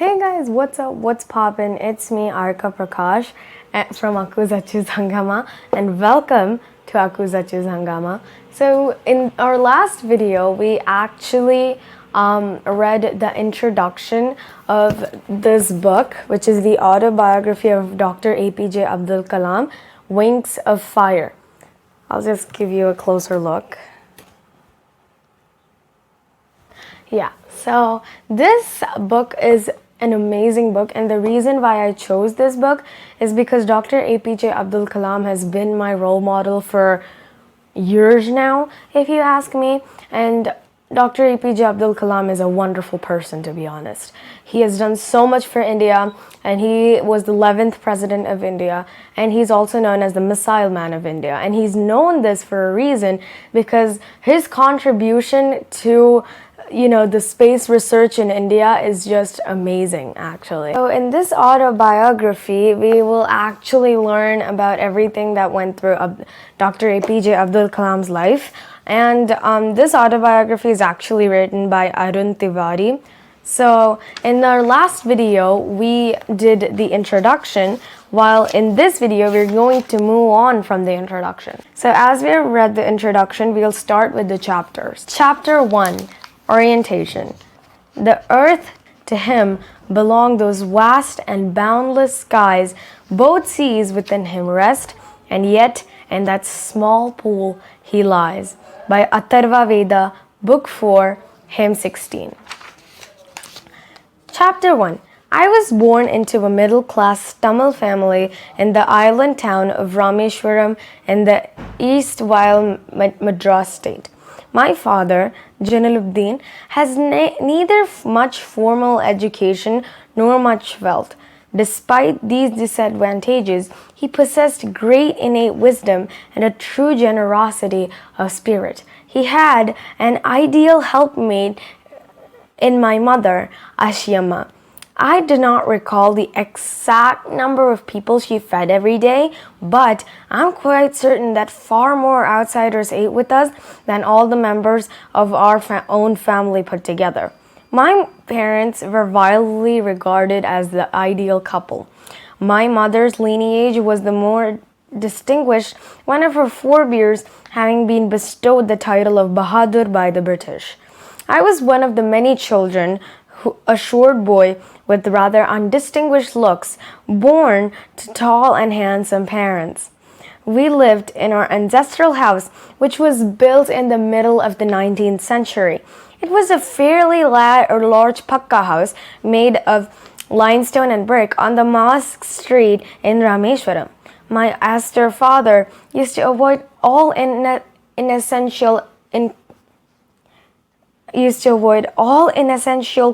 Hey guys, what's up? What's poppin'? It's me, Arka Prakash from Akuzachu's Hangama, and welcome to Akuzachu's Hangama. So, in our last video, we actually read the introduction of this book, which is the Autobiography of Dr. APJ Abdul Kalam, Wings of Fire. I'll just give you a closer look. Yeah, so this book is an amazing book, and the reason why I chose this book is because Dr. APJ Abdul Kalam has been my role model for years now, if you ask me. And Dr. APJ Abdul Kalam is a wonderful person, to be honest. He has done so much for India, and he was the 11th president of India, and he's also known as the Missile Man of India. And he's known this for a reason, because his contribution to the space research in India is just amazing, actually. So in this autobiography, we will actually learn about everything that went through Dr. APJ Abdul Kalam's life. And this autobiography is actually written by Arun Tiwari. So in our last video, we did the introduction, while in this video, we're going to move on from the introduction. So as we read the introduction, we'll start with the chapters. Chapter 1. Orientation. The earth, to him, belong those vast and boundless skies, both seas within him rest, and yet in that small pool he lies. By Atharva Veda, Book 4, Hymn 16. Chapter 1. I was born into a middle-class Tamil family in the island town of Rameshwaram in the East Madras state. My father, Jalaluddin, has neither much formal education nor much wealth. Despite these disadvantages, he possessed great innate wisdom and a true generosity of spirit. He had an ideal helpmate in my mother, Ashiyamma. I do not recall the exact number of people she fed every day, but I'm quite certain that far more outsiders ate with us than all the members of our own family put together. My parents were widely regarded as the ideal couple. My mother's lineage was the more distinguished, one of her forebears having been bestowed the title of Bahadur by the British. I was one of the many children, a short boy with rather undistinguished looks, born to tall and handsome parents. We lived in our ancestral house, which was built in the middle of the 19th century. It was a fairly large pakka house made of limestone and brick on the Mosque Street in Rameshwaram. My austere father used to avoid all inessential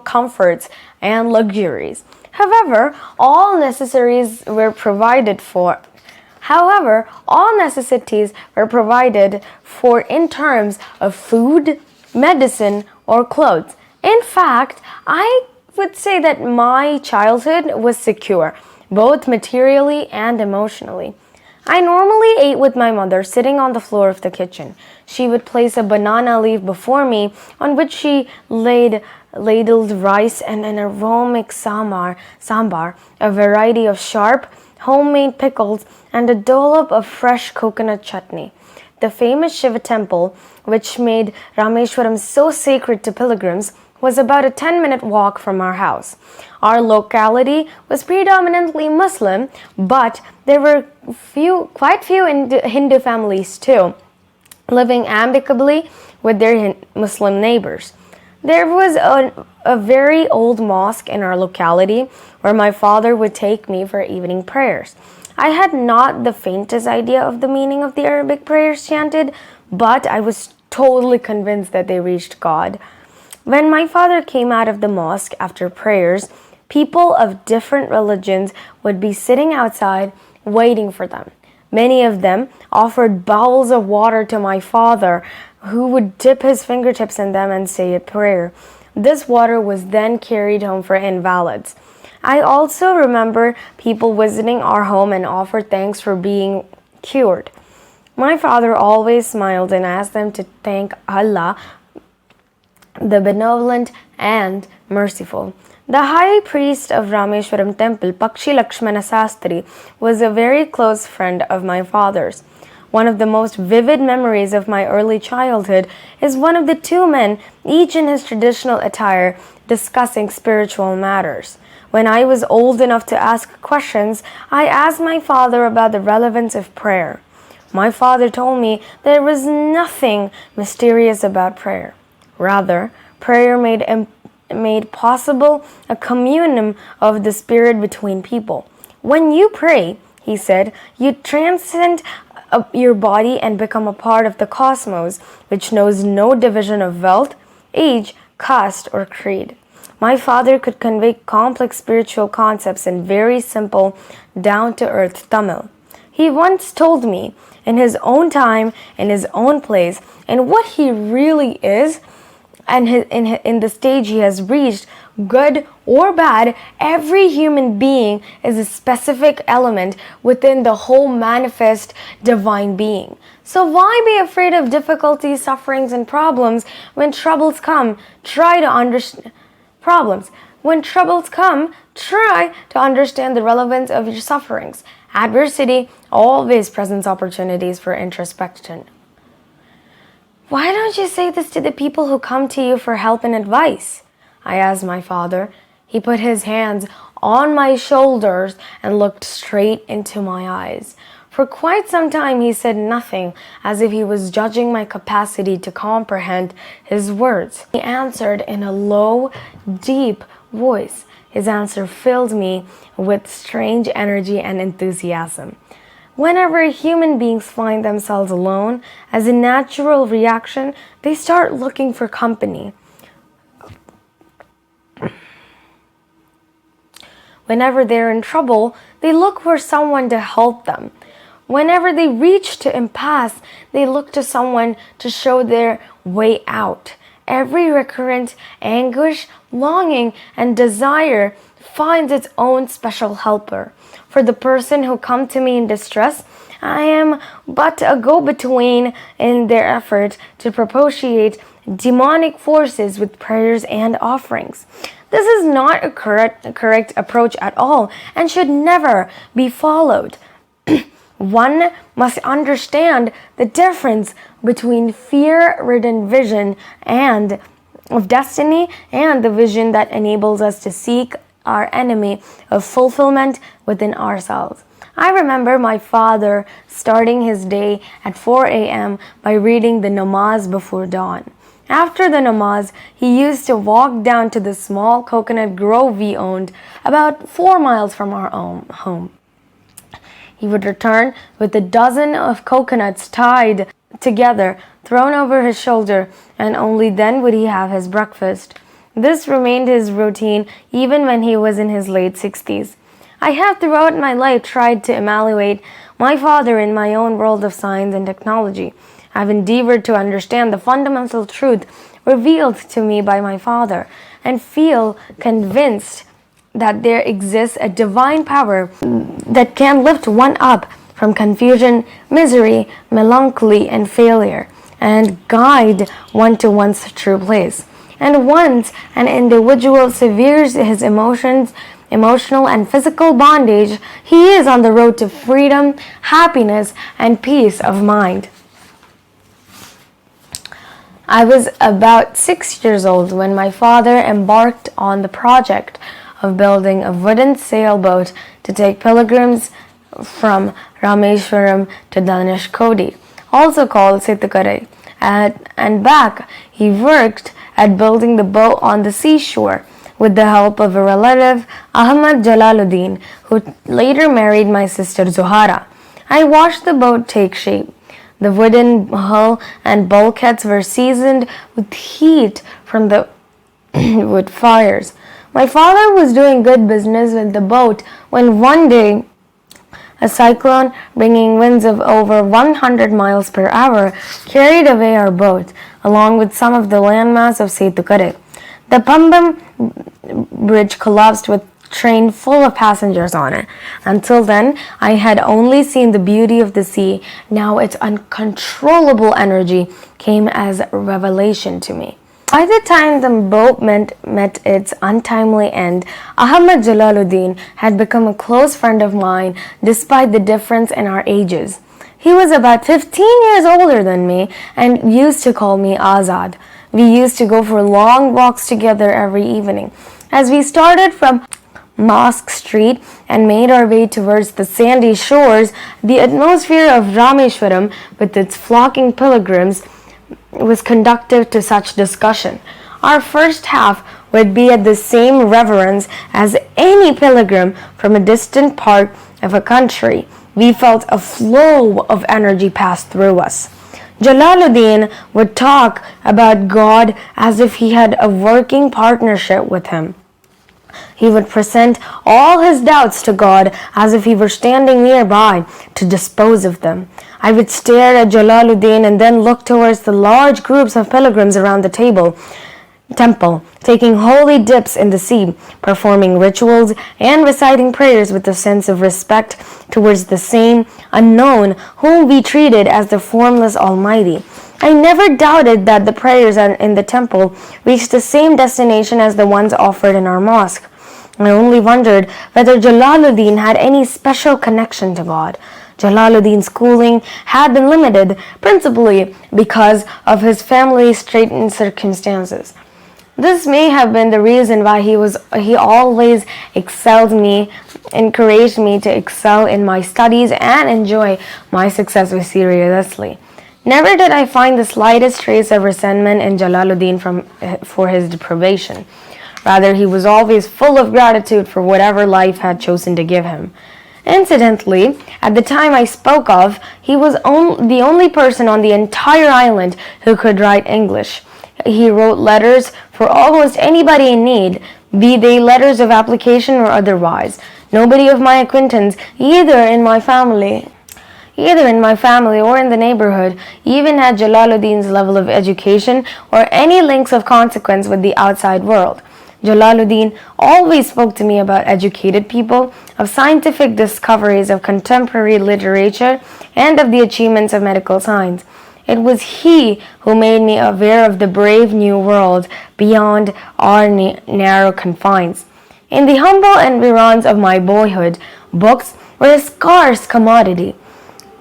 comforts and luxuries. However, all necessities were provided for in terms of food, medicine, or clothes. In fact, I would say that my childhood was secure, both materially and emotionally. I normally ate with my mother sitting on the floor of the kitchen. She would place a banana leaf before me on which she ladled rice and an aromatic sambar, a variety of sharp, homemade pickles, and a dollop of fresh coconut chutney. The famous Shiva temple, which made Rameshwaram so sacred to pilgrims, was about a 10-minute walk from our house. Our locality was predominantly Muslim, but there were quite few Hindu families too, living amicably with their Muslim neighbors. There was a very old mosque in our locality where my father would take me for evening prayers. I had not the faintest idea of the meaning of the Arabic prayers chanted, but I was totally convinced that they reached God. When my father came out of the mosque after prayers, people of different religions would be sitting outside waiting for them. Many of them offered bowls of water to my father, who would dip his fingertips in them and say a prayer. This water was then carried home for invalids. I also remember people visiting our home and offered thanks for being cured. My father always smiled and asked them to thank Allah, the benevolent and merciful. The high priest of Rameshwaram temple, Pakshi Lakshmana Sastri, was a very close friend of my father's. One of the most vivid memories of my early childhood is one of the two men, each in his traditional attire, discussing spiritual matters. When I was old enough to ask questions, I asked my father about the relevance of prayer. My father told me there was nothing mysterious about prayer. Rather, prayer made possible a communion of the spirit between people. When you pray, he said, you transcend your body and become a part of the cosmos, which knows no division of wealth, age, caste, or creed. My father could convey complex spiritual concepts in very simple, down-to-earth Tamil. He once told me, in his own time, in his own place, and what he really is, and in the stage he has reached, good or bad, every human being is a specific element within the whole manifest divine being. So why be afraid of difficulties, sufferings, and problems when troubles come? Try to understand the relevance of your sufferings. Adversity always presents opportunities for introspection. Why don't you say this to the people who come to you for help and advice? I asked my father. He put his hands on my shoulders and looked straight into my eyes. For quite some time he said nothing, as if he was judging my capacity to comprehend his words. He answered in a low, deep voice. His answer filled me with strange energy and enthusiasm. Whenever human beings find themselves alone, as a natural reaction, they start looking for company. Whenever they're in trouble, they look for someone to help them. Whenever they reach to impasse, they look to someone to show their way out. Every recurrent anguish, longing, and desire finds its own special helper. For the person who come to me in distress, I am but a go-between in their effort to propitiate demonic forces with prayers and offerings. This is not a correct approach at all and should never be followed. One must understand the difference between fear-ridden vision of destiny and the vision that enables us to seek our enemy of fulfillment within ourselves. I remember my father starting his day at 4 a.m. by reading the namaz before dawn. After the namaz, he used to walk down to the small coconut grove we owned about 4 miles from our own home. He would return with a dozen of coconuts tied together, thrown over his shoulder, and only then would he have his breakfast. This remained his routine even when he was in his late 60s. I have throughout my life tried to emulate my father in my own world of science and technology. I have endeavored to understand the fundamental truth revealed to me by my father and feel convinced that there exists a divine power that can lift one up from confusion, misery, melancholy, and failure, and guide one to one's true place. And once an individual severes his emotional and physical bondage, he is on the road to freedom, happiness, and peace of mind. I was about 6 years old when my father embarked on the project of building a wooden sailboat to take pilgrims from Rameshwaram to Dhanishkodi, also called Sittukare, and back. He worked at building the boat on the seashore with the help of a relative, Ahmad Jalaluddin, who later married my sister Zuhara. I watched the boat take shape. The wooden hull and bulkheads were seasoned with heat from the wood fires. My father was doing good business with the boat when one day a cyclone bringing winds of over 100 miles per hour carried away our boat, along with some of the landmass of Sittukare. The Pambam bridge collapsed with a train full of passengers on it. Until then, I had only seen the beauty of the sea. Now its uncontrollable energy came as a revelation to me. By the time the boat met its untimely end, Ahmad Jalaluddin had become a close friend of mine despite the difference in our ages. He was about 15 years older than me and used to call me Azad. We used to go for long walks together every evening. As we started from Mosque Street and made our way towards the sandy shores, the atmosphere of Rameshwaram, with its flocking pilgrims, was conducive to such discussion. Our first half would be at the same reverence as any pilgrim from a distant part of a country. We felt a flow of energy pass through us. Jalaluddin would talk about God as if he had a working partnership with him. He would present all his doubts to God as if he were standing nearby to dispose of them. I would stare at Jalaluddin and then look towards the large groups of pilgrims around the temple, taking holy dips in the sea, performing rituals, and reciting prayers with a sense of respect towards the same unknown whom we treated as the formless Almighty. I never doubted that the prayers in the temple reached the same destination as the ones offered in our mosque. I only wondered whether Jalaluddin had any special connection to God. Jalaluddin's schooling had been limited, principally because of his family's straitened circumstances. This may have been the reason why he always encouraged me to excel in my studies and enjoy my success seriously. Never did I find the slightest trace of resentment in Jalaluddin for his deprivation. Rather, he was always full of gratitude for whatever life had chosen to give him. Incidentally, at the time I spoke of, he was the only person on the entire island who could write English. He wrote letters for almost anybody in need, be they letters of application or otherwise. Nobody of my acquaintance, either in my family or in the neighborhood, even had Jalaluddin's level of education or any links of consequence with the outside world. Jalaluddin always spoke to me about educated people, of scientific discoveries, of contemporary literature, and of the achievements of medical science. It was he who made me aware of the brave new world beyond our narrow confines. In the humble environs of my boyhood, books were a scarce commodity.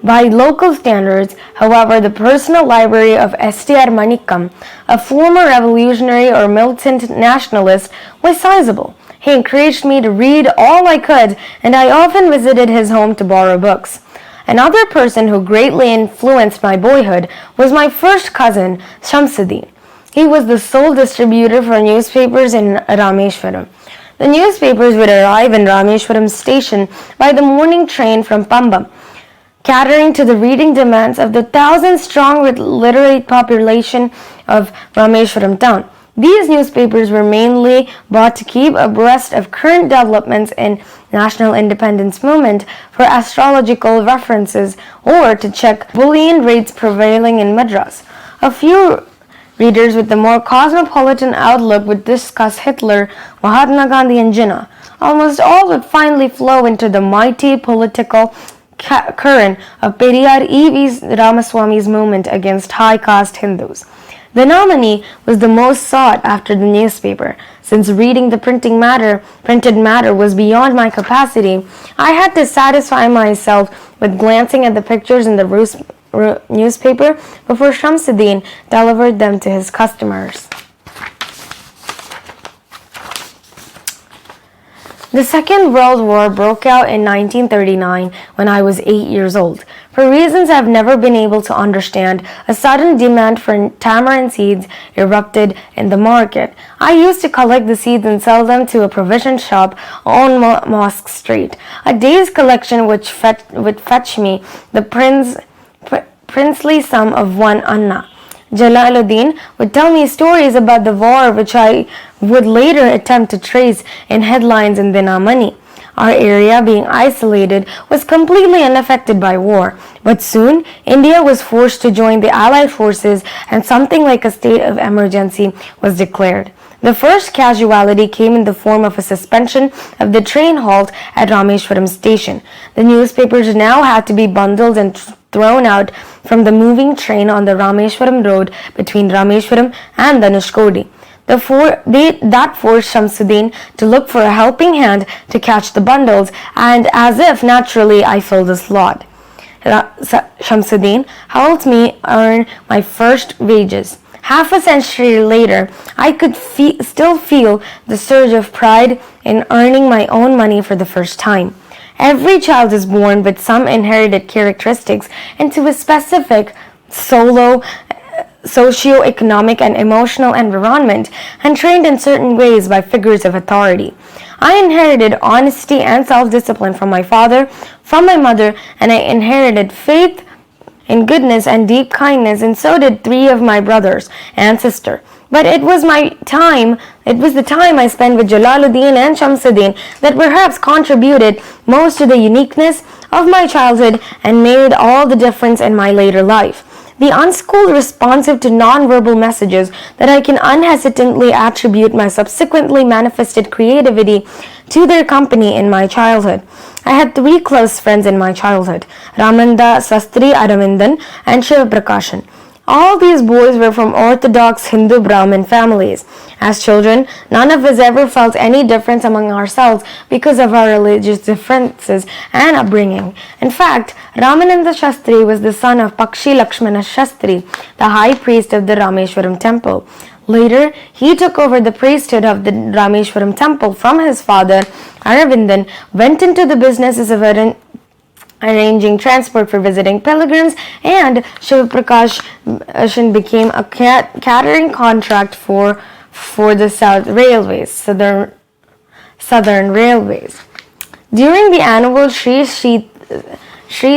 By local standards, however, the personal library of S.T.R. Manikam, a former revolutionary or militant nationalist, was sizable. He encouraged me to read all I could, and I often visited his home to borrow books. Another person who greatly influenced my boyhood was my first cousin, Shamsuddin. He was the sole distributor for newspapers in Rameshwaram. The newspapers would arrive in Rameshwaram station by the morning train from Pamba, catering to the reading demands of the 1,000-strong literate population of Rameshwaram town. These newspapers were mainly bought to keep abreast of current developments in national independence movement, for astrological references, or to check bullion rates prevailing in Madras. A few readers with a more cosmopolitan outlook would discuss Hitler, Mahatma Gandhi, and Jinnah. Almost all would finally flow into the mighty political current of Periyar E.V. Ramaswamy's movement against high-caste Hindus. The nominee was the most sought after the newspaper. Since reading the printed matter was beyond my capacity, I had to satisfy myself with glancing at the pictures in the newspaper before Shamsuddin delivered them to his customers. The Second World War broke out in 1939 when I was 8 years old. For reasons I've never been able to understand, a sudden demand for tamarind seeds erupted in the market. I used to collect the seeds and sell them to a provision shop on Mosque Street. A day's collection would fetch me the princely sum of 1 anna. Jalaluddin would tell me stories about the war which I would later attempt to trace in headlines in Dinamani. Our area, being isolated, was completely unaffected by war, but soon India was forced to join the Allied forces and something like a state of emergency was declared. The first casualty came in the form of a suspension of the train halt at Rameshwaram station. The newspapers now had to be bundled and thrown out from the moving train on the Rameshwaram road between Rameshwaram and Dhanushkodi. That forced Shamsuddin to look for a helping hand to catch the bundles, and as if naturally I filled the slot. Shamsuddin helped me earn my first wages. Half a century later, I could still feel the surge of pride in earning my own money for the first time. Every child is born with some inherited characteristics into a specific socio-economic and emotional environment and trained in certain ways by figures of authority. I inherited honesty and self-discipline from my father, from my mother, and I inherited faith in goodness and deep kindness, and so did 3 of my brothers and sister. But it was the time I spent with Jalaluddin and Shamsuddin that perhaps contributed most to the uniqueness of my childhood and made all the difference in my later life. The unschooled responsive to non-verbal messages that I can unhesitantly attribute my subsequently manifested creativity to their company in my childhood. I had 3 close friends in my childhood, Ramananda, Sastri Aravindan, and Shiva Prakashan. All these boys were from Orthodox Hindu Brahmin families. As children, none of us ever felt any difference among ourselves because of our religious differences and upbringing. In fact, Ramananda Shastri was the son of Pakshi Lakshmana Shastri, the high priest of the Rameshwaram temple. Later, he took over the priesthood of the Rameshwaram temple from his father, Aravindan, went into the businesses of arranging transport for visiting pilgrims, and Shiva Prakashan became a catering contract for the Southern Railways. During the annual Sri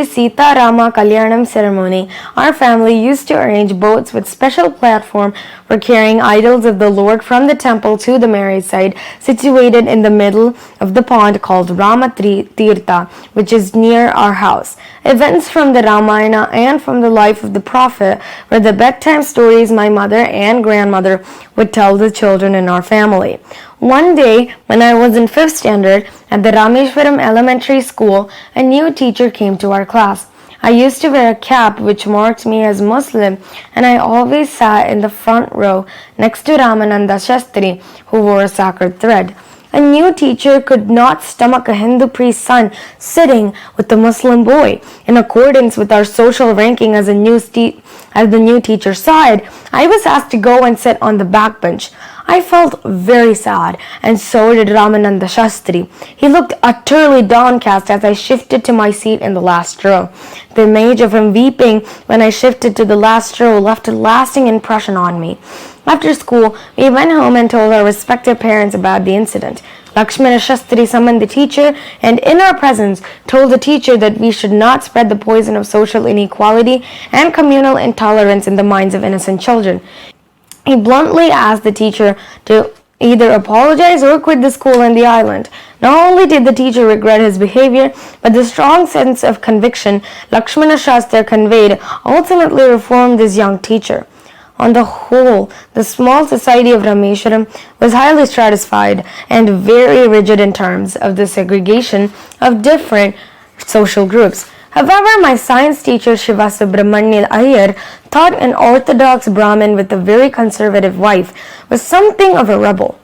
Sita Rama Kalyanam ceremony, our family used to arrange boats with special platform for carrying idols of the Lord from the temple to the marriage site, situated in the middle of the pond called Rama Tirtha, which is near our house. Events from the Ramayana and from the life of the Prophet were the bedtime stories my mother and grandmother would tell the children in our family. One day, when I was in 5th standard at the Rameshwaram Elementary School, a new teacher came to our class. I used to wear a cap which marked me as Muslim, and I always sat in the front row next to Ramananda Shastri, who wore a sacred thread. A new teacher could not stomach a Hindu priest's son sitting with a Muslim boy. In accordance with our social ranking as the new teacher saw it, I was asked to go and sit on the back bench. I felt very sad, and so did Ramananda Shastri. He looked utterly downcast as I shifted to my seat in the last row. The image of him weeping when I shifted to the last row left a lasting impression on me. After school, we went home and told our respective parents about the incident. Lakshmana Shastri summoned the teacher and in our presence told the teacher that we should not spread the poison of social inequality and communal intolerance in the minds of innocent children. He bluntly asked the teacher to either apologize or quit the school and the island. Not only did the teacher regret his behavior, but the strong sense of conviction Lakshmana Shastri conveyed ultimately reformed this young teacher. On the whole, the small society of Rameshwaram was highly stratified and very rigid in terms of the segregation of different social groups. However, my science teacher Shiva Subramanian Iyer thought an orthodox Brahmin with a very conservative wife was something of a rebel.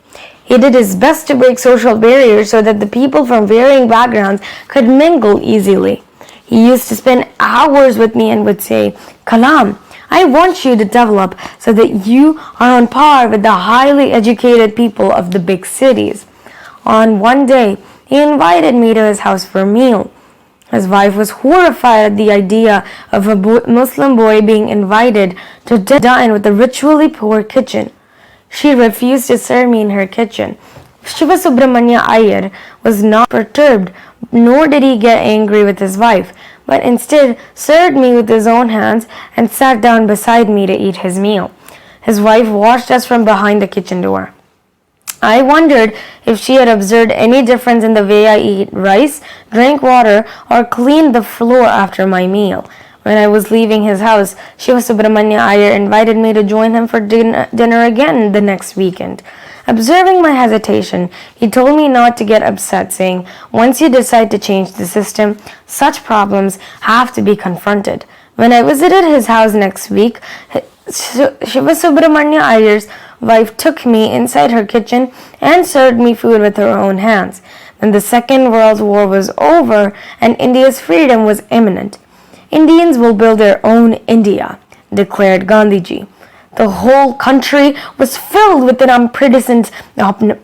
He did his best to break social barriers so that the people from varying backgrounds could mingle easily. He used to spend hours with me and would say, "Kalam, I want you to develop so that you are on par with the highly educated people of the big cities." On one day, he invited me to his house for a meal. His wife was horrified at the idea of a Muslim boy being invited to dine with a ritually poor kitchen. She refused to serve me in her kitchen. Shiva Subramania Iyer was not perturbed, nor did he get angry with his wife, but instead served me with his own hands and sat down beside me to eat his meal. His wife watched us from behind the kitchen door. I wondered if she had observed any difference in the way I eat rice, drank water, or cleaned the floor after my meal. When I was leaving his house, Shiva Subramania Iyer invited me to join him for dinner again the next weekend. Observing my hesitation, he told me not to get upset, saying, "Once you decide to change the system, such problems have to be confronted." When I visited his house next week, Shiva Subramanya Iyer's wife took me inside her kitchen and served me food with her own hands. Then the Second World War was over and India's freedom was imminent. Indians will build their own India, declared Gandhiji. The whole country was filled with an unprecedented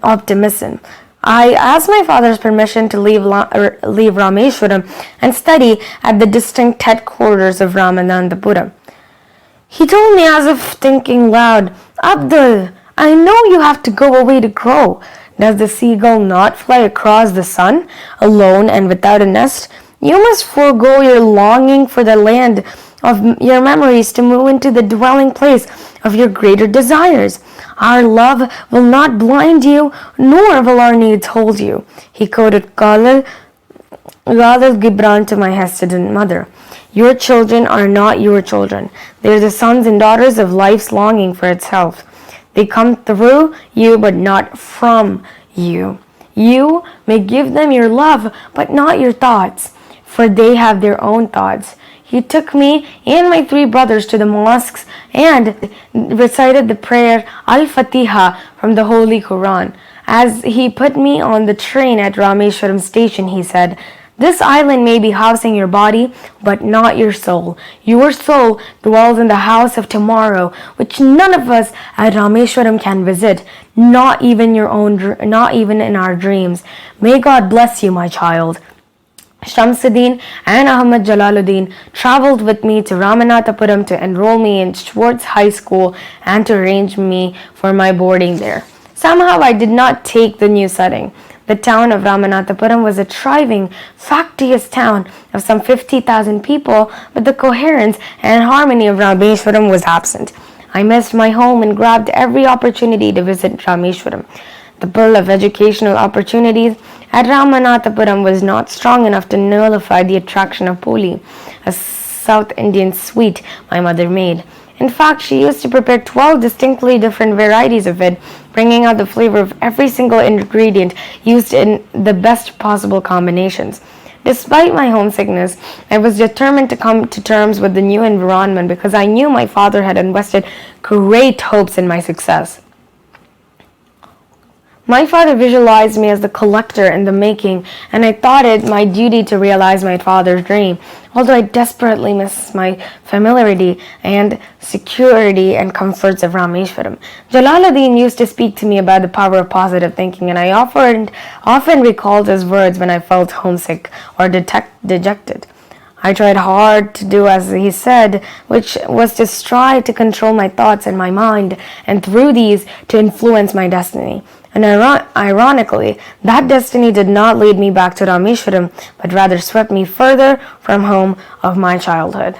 optimism. I asked my father's permission to leave Rameshwaram and study at the distinct headquarters of Ramanandapuram. He told me as if thinking loud, "Abdul, I know you have to go away to grow. Does the seagull not fly across the sun, alone and without a nest? You must forego your longing for the land of your memories to move into the dwelling place of your greater desires. Our love will not blind you, nor will our needs hold you." He quoted Khalil Gibran to my hesitant mother. Your children are not your children. They are the sons and daughters of life's longing for itself. They come through you, but not from you. You may give them your love, but not your thoughts, for they have their own thoughts. He took me and my 3 brothers to the mosques and recited the prayer Al-Fatiha from the Holy Quran. As he put me on the train at Rameshwaram station, he said, "This island may be housing your body, but not your soul. Your soul dwells in the house of tomorrow, which none of us at Rameshwaram can visit, not even in our dreams. May God bless you, my child." Shamsuddin and Ahmad Jalaluddin traveled with me to Ramanathapuram to enroll me in Schwartz High School and to arrange me for my boarding there. Somehow I did not take the new setting. The town of Ramanathapuram was a thriving, factious town of some 50,000 people, but the coherence and harmony of Rameshwaram was absent. I missed my home and grabbed every opportunity to visit Rameshwaram. The pull of educational opportunities at Ramanathapuram was not strong enough to nullify the attraction of poli, a South Indian sweet my mother made. In fact, she used to prepare 12 distinctly different varieties of it, bringing out the flavor of every single ingredient used in the best possible combinations. Despite my homesickness, I was determined to come to terms with the new environment because I knew my father had invested great hopes in my success. My father visualized me as the collector in the making, and I thought it my duty to realize my father's dream, although I desperately missed my familiarity and security and comforts of Rameshwaram. Jalaluddin used to speak to me about the power of positive thinking, and I often recalled his words when I felt homesick or dejected. I tried hard to do as he said, which was to strive to control my thoughts and my mind, and through these to influence my destiny. And ironically, that destiny did not lead me back to Rameshwaram, but rather swept me further from home of my childhood.